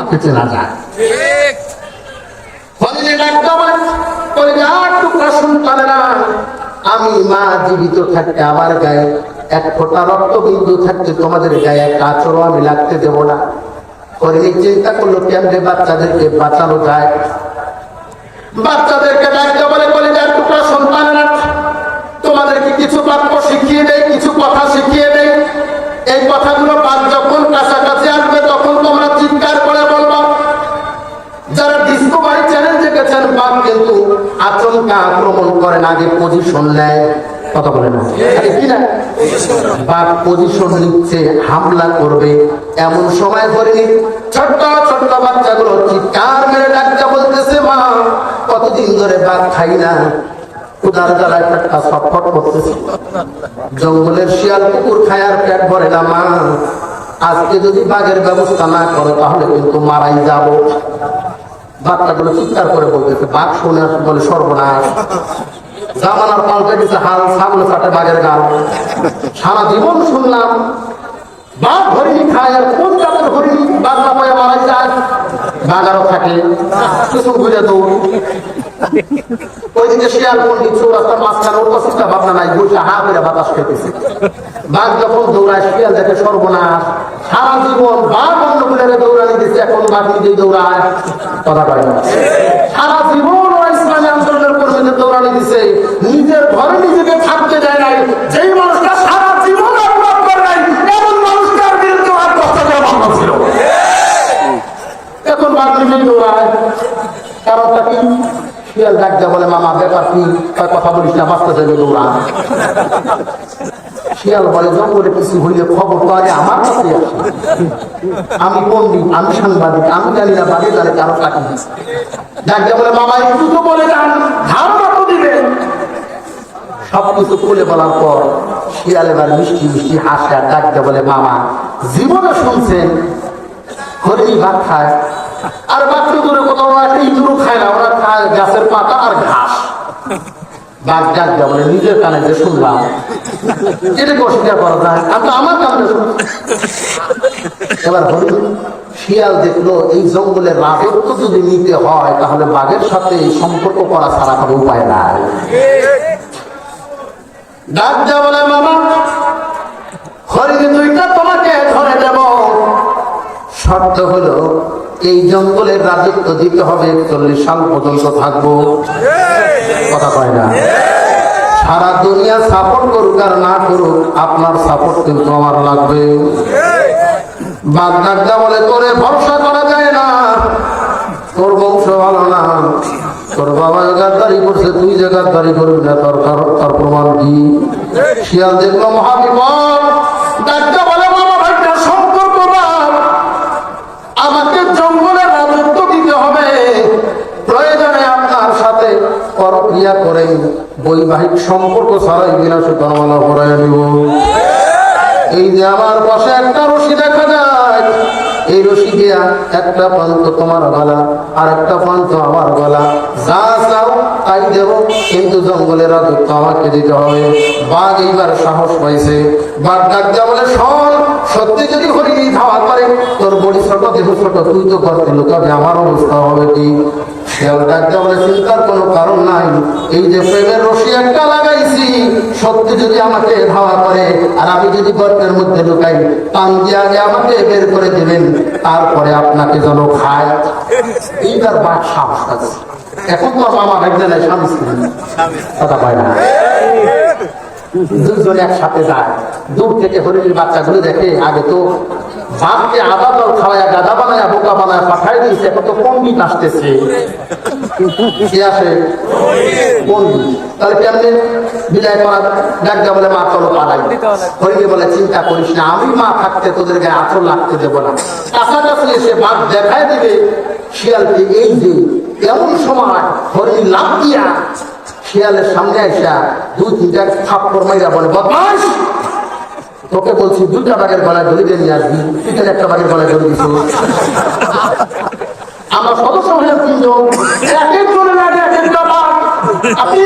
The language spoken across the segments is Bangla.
বাঘকে চেনা যায়। আমি মা জীবিত থাকতে আমার গায়ে এক ফোঁটা রক্তবিন্দু থাকতে তোমাদের গায়ে এক আচরও আমি লাগতে দেব না। হরিণী চিন্তা করলো কেমনে বাচ্চাদেরকে বাঁচানো যায়। বাচ্চাদেরকে ডাকতে বলে কলিজার টুকরা সন্তানেরা, তোমাদেরকে কিছু বাক্য শিখিয়ে দেয়, কিছু কথা শিখিয়ে দেয়। এই কথাগুলো বাঘ যখন কাছাকাছি আসবে তখন তোমরা চিৎকার করে বলবা। যারা ডিসকভারি চ্যানেল দেখেছেন, বাঘ কিন্তু আচমকা আক্রমণ করেন, আগে পজিশন নেয়। কথা বলে না কিনা? বাঘ পজিশন নিচ্ছে, হামলা করবে। এমন সময় হরিণী ছোট্ট ছোট্ট বাচ্চাগুলো চিৎকার মেরে ডাকতে বলতেছে, মা কতদিন ধরে বাঘ খাই না, উদার জ্বালায় পেটটা ছটফট করতেছে। জঙ্গলের শিয়াল কুকুর খায় আর পেট ভরে না মা, আজকে যদি বাঘের ব্যবস্থা না করো তাহলে কিন্তু মারাই যাব। বাচ্চাগুলো চিৎকার করে বলতেছে। বাঘ শুনে বলে, সর্বনাশ, জামানার পাল্টে দিচ্ছে হাল, সামনে কাটে বাঘের গাল। সারা জীবন শুনলাম বাঘ হরিণী খায়, আর কোন জাতের হরিণী বাঘ না পায়ে মারাই যায়? বাঘ আরো থাকে কিছু ঘুরে দৌড়। ওইদিকে শিয়াল পন্ডিত চৌরাস্তার মাঝখানে ওর চিন্তা ভাবনা নাই, বসে হা করে বাতাস খেতেছে। বাঘ যখন দৌড়ায় শিয়াল দেখে সর্বনাশ, সারা জীবন বাঘ অন্য গুলারে দৌড়ানি দিচ্ছে, এখন বাঘ নিজেই দৌড়ায়। কথা কয় না? সারা জীবন ওরা ইসলামী আন্দোলনের কর্মীদের দৌড়ানি দিচ্ছে, নিজের ঘরে নিজেকে থাকতে দেয় নাই। যেই মানুষটা সারা জীবন অপরাধ করে নাই, এমন মানুষটার বিরুদ্ধে আর কথা বলা ভালো ছিল। এখন বাঘ নিজেই দৌড়ায়। কারণটা কি? শিয়াল ডাক দেয়া বলে, মামা ব্যাপার কি? কথা বলিস না, বাঁচতে যাবে দৌড়া। শিয়াল বলে, জঙ্গলে কিছু হইলে খবর তো আগে আমার কাছে আসে। আমি পন্ডিত, আমি সাংবাদিক, আমি জানি না বাদে জানে কারো টাকা। ডাক দেয়া বলে, মামা একটু তো বলে যান, ধারণা তো দিবেন। সবকিছু খুলে বলার পর শিয়াল এবার মিষ্টি মিষ্টি হাসে আর ডাক দেয়া বলে, মামা জীবনে শুনছেন হরিণী ভাত খায়, আর বাচ্চা দূরে কোথাও একটা ইঁদুরও খায় না, ওরা খায় গাছের পাতা আর ঘাস। বাঘ ডাক দেয়া বলে, নিজের কানে যে শুনলাম এটাকে অস্বীকার করা যায়? আমি তো আমার কানে শুনলাম। এবার হরিণ শিয়াল দেখলো এই জঙ্গলের রাজত্ব যদি নিতে হয় তাহলে বাঘের সাথে সম্পর্ক করা ছাড়া কোনো উপায় নাই। ডাক দেয়া বলে, মামা হরিণ দুইটা তোমাকে ধরে দেব, শর্ত হলো এই জঙ্গলের রাজত্ব দিতে হবে, 41 সাল পর্যন্ত থাকবো। কথা কয় না? সারা দুনিয়া সাপোর্ট করুক আর না করুক, আপনার সাপোর্ট কিন্তু আমার লাগবে। বাঘ ডাকটা বলে, তোরে ভরসা করা যায় না, তোর বংশ ভালো না, তোর বাবা গাদ্দারি করছে, তুই যে গাদ্দারি করবি না, তার প্রমাণ কি? শিয়াল দেখলো মহাবিপদ, ডাকটা বলে, বাবা ভাইটা সম্পর্ক না, আমাকে জঙ্গলের রাজত্ব দিতে হবে, প্রয়োজনে আপনার সাথে পরক্রিয়া করে বৈবাহিক সম্পর্ক ছাড়াই বিনাশে তরমালা ভরাই দিব। এই যে আমার পাশে একটা রশি দেখা যায়, এই রশি দিয়া একটা প্রান্ত তোমার গলা আর একটা প্রান্ত আমার গলা, যা চাও তাই দেব, কিন্তু জঙ্গলের রাজত্ব আমাকে দিতে হবে। বাঘ এইবার সাহস পাইছে। বাঘ ডাক দেয়া বলে, শোন, সত্যি যদি হরিণী ধাওয়া করে, তোর বড়ি ছোট দেহ ছোট, তুই তো করতে লুকাবে, আমার অবস্থা হবে কি? শিয়াল ডাক দেয়া বলে, চিন্তার কোনো কারণ নাই, এই যে প্রেমের রশি একটা লাগাইছি, সত্যি যদি আমাকে ধাওয়া করে আর আমি যদি গর্তের মধ্যে ঢুকাই, পান দিয়ে আগে আমাকে বের করে দেবেন, তারপরে আপনাকে যেন খায়। এইবার বাঘ সাহস আছে। এখন তো আমার একজন স্বামী স্ত্রী, কথা পায় না, দুজন একসাথে যায়। দূর থেকে হরিণীর বাচ্চাগুলো দেখে, আগে তো বাঘকে আদা দল খাওয়ায় গাদা বানায় বোকা বানায় পাঠাই দিয়েছে, এখন তো পন্ডিত আসতেছে। কে আসে? পন্ডিত। তাহলে কেমনে বিদায় করা? ডাক্তার বলে, মা চলো পালাই। হরিণী বলে, চিন্তা করিস না, আমি মা থাকতে তোদের গায়ে আঁচল লাগতে দেবো না। কাছাকাছি এসে বাঘ দেখায় দিবে শিয়ালকে। এই যে এমন সময় হরিণী লাফ দিয়া শিয়ালের সামনে আসা 2-3টা থাপ্পড় মাইরা বলে, বদমাশ, তোকে বলছি 2টা বাঘের গলায় ধরে নিয়ে আসবি, তুই একটা বাঘের গলায় ধরে দিস। আমার সদস্য হলেন 3 জন, এক একজনের আগে এক একটা বাঘ, আপনি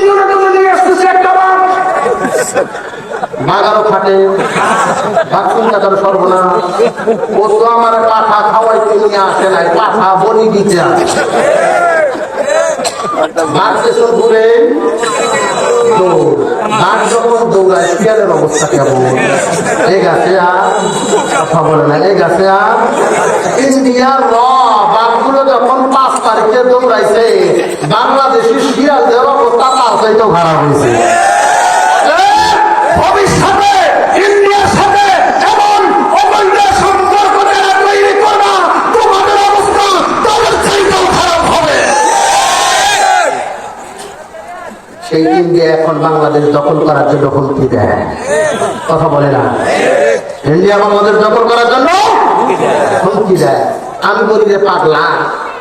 নিয়ে আসতেছে একটা বাঘ। বাগারও ফাটে, বাথরুম কাটার সর্বনাশ। ও তো আমার পাঠা খাওয়াইতে নিয়ে আসে নাই, পাঠা বলি দিতে আসে। বাঘ পেছন ঘুরে বাঘ যখন দৌড়ায় শিয়ালের অবস্থা কেমন? এ গাছে আর কথা বলে না, এ গাছে আর ইন্ডিয়ার বাঘগুলো যখন 5 তারিখে দৌড়াইছে, বাংলাদেশের শিয়ালদের অবস্থা তার চাইতেও খারাপ হয়েছে। ভবিষ্যতে ইন্ডিয়ার সাথে এমন অবৈধ সম্পর্ক যারা তৈরি করবা, তোমাদের অবস্থা তাদের চাইতেও খারাপ হবে। সেই ইন্ডিয়া এখন বাংলাদেশ দখল করার জন্য হুমকি দেয়, কথা বলে না? ইন্ডিয়া বাংলাদেশ দখল করার জন্য হুমকি দেয়। আমি বলি যে পাগলা,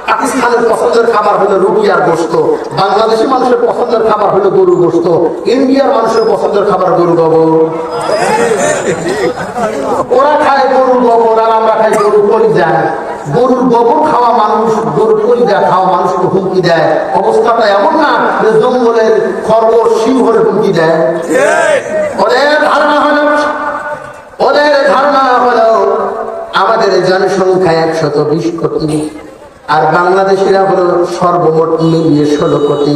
পাকিস্তানের পছন্দের খাবার হলো রুটি আর গোশত, বাংলাদেশি মানুষের পছন্দের খাবার হলো গরুর গোশত, ইন্ডিয়ার মানুষের পছন্দের খাবার গরু গোবর। ওরা খায় গরুর গোবর আর আমরা খাই গরুর কলিজা। গরুর গোবর খাওয়া মানুষ, গরুর কলিজা খাওয়া মানুষকে হুমকি দেয়। অবস্থাটা এমন না যে জঙ্গলের খরগোশ সিংহরে হুমকি দেয়। ওদের ধারণা হলো আমাদের জনসংখ্যা 120 কোটি, আর বাংলাদেশিরা হলো সর্বমোট মিলিয়ে 16 কোটি।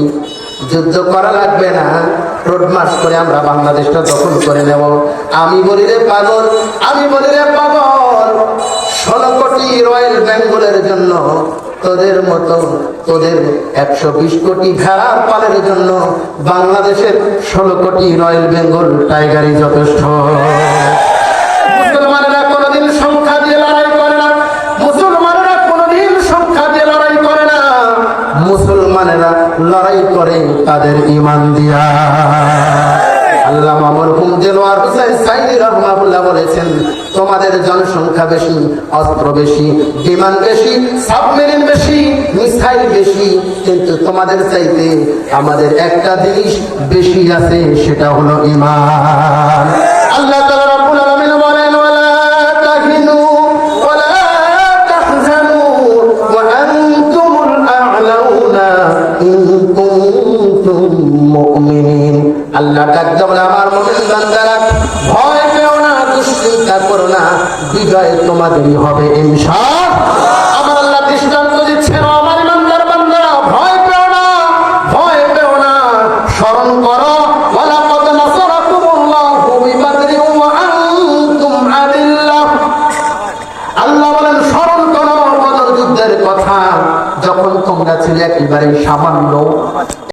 যুদ্ধ করা লাগবে না, রোড মার্চ করে আমরা বাংলাদেশটা দখল করে নেব। আমি বলি রে পাগল, 16 কোটি রয়্যাল বেঙ্গলের জন্য, তোদের মতো তোদের 120 কোটি ভেড়ার পালের জন্য বাংলাদেশের 16 কোটি রয়্যাল বেঙ্গল টাইগারই যথেষ্ট। মুসলমানেরা কোনোদিন সংখ্যা দিয়ে লড়াই করে না, মুসলমানেরা কোনোদিন সংখ্যা দিয়ে লড়াই করে না, মুসলমানেরা লড়াই করে তাদের ঈমান দিয়া। আল্লামা মরহুম দেলোয়ার হোসেন সাইদি রাহমাতুল্লাহ বলেছেন, তোমাদের জনসংখ্যা বেশি, অস্ত্র বেশি, বিমান বেশি, সাবমেরিন বেশি, মিসাইল বেশি, কিন্তু তোমাদের চাইতে আমাদের একটা জিনিস বেশি আছে, সেটা হলো ঈমান। আল্লাহ তাআলা রাব্বুল আলামিন বলেন, ওয়ালা তাহিনু ওয়ালা তাহজানু ওয়া আনতুমুল আ'লাউনা ইন কুনতুম মুমিনিন। আল্লাহ ডাক বলে, আমার মুমিন বান্দারা, ভয় পেও না, দুশ্চিন্তা করো না, বিজয় তোমাদেরই হবে ইনশাআল্লাহ। আমার আল্লাহ দৃষ্টান্ত দিচ্ছেন, আমার ইমানদার বান্দারা, ভয় পেও না, স্মরণ করো, ওয়ালাকাদ নাসারাকুমুল্লাহু বিবাদরিন ওয়া আনতুম আদিল্লাহ। আল্লাহ বলেন, স্মরণ করো বদর যুদ্ধের কথা, যখন তোমরা ছিলে একেবারে সামান্য